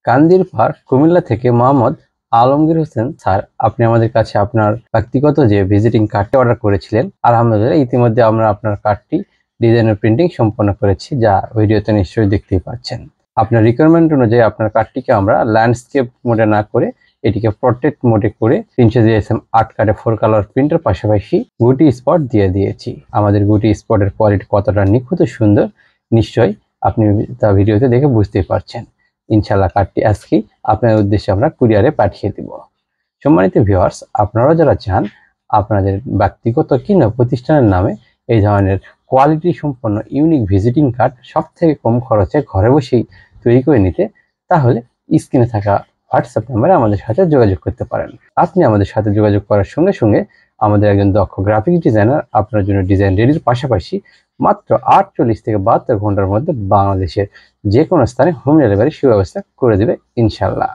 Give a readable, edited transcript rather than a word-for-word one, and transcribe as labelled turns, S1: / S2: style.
S1: কান্দির পাড় কুমিল্লা থেকে মোহাম্মদ আলমগীর হোসেন স্যার, আপনি আমাদের কাছে আপনার ব্যক্তিগত যে ভিজিটিং কার্ডটি অর্ডার করেছিলেন, আলহামদুলিল্লাহ ইতিমধ্যে আমরা আপনার কার্ডটি ডিজাইন ও প্রিন্টিং সম্পন্ন করেছি, যা ভিডিওতে নিশ্চয়ই দেখতেই পাচ্ছেন। আপনার রিকোয়ারমেন্ট অনুযায়ী আপনার কার্ডটিকে আমরা ল্যান্ডস্কেপ মোডে না করে এটিকে পোর্ট্রেট মোডে করে 300 জিএসএম আর্ট কার্ডে 4 কালার প্রিন্টের পাশাপাশি গুটি স্পট দিয়ে দিয়েছি। আমাদের গুটি স্পটের কোয়ালিটি কতটা নিখুঁত সুন্দর নিশ্চয়ই আপনি তা ভিডিওতে দেখে বুঝতেই পারছেন। ইনশাআল্লাহ কার্ডটি আজকেই আপনার উদ্দেশ্যে আমরা কুরিয়ারে পাঠিয়ে দিব। সম্মানিত ভিউয়ার্স, আপনারা যারা চান আপনাদের ব্যক্তিগত কিংবা প্রতিষ্ঠানের নামে এই ধরনের কোয়ালিটি সম্পন্ন ইউনিক ভিজিটিং কার্ড সবথেকে কম খরচে ঘরে বসেই তৈরি করে নিতে, তাহলে স্ক্রিনে থাকা হোয়াটসঅ্যাপ নাম্বারে আমাদের সাথে যোগাযোগ করতে পারেন। আপনি আমাদের সাথে যোগাযোগ করার সঙ্গে সঙ্গে আমাদের একজন দক্ষ গ্রাফিক ডিজাইনার আপনার জন্য ডিজাইন রেডির পাশাপাশি মাত্র 48 থেকে 72 ঘন্টার মধ্যে বাংলাদেশের যে কোনো স্থানে হোম ডেলিভারি সুব্যবস্থা করে দেবে ইনশাআল্লাহ।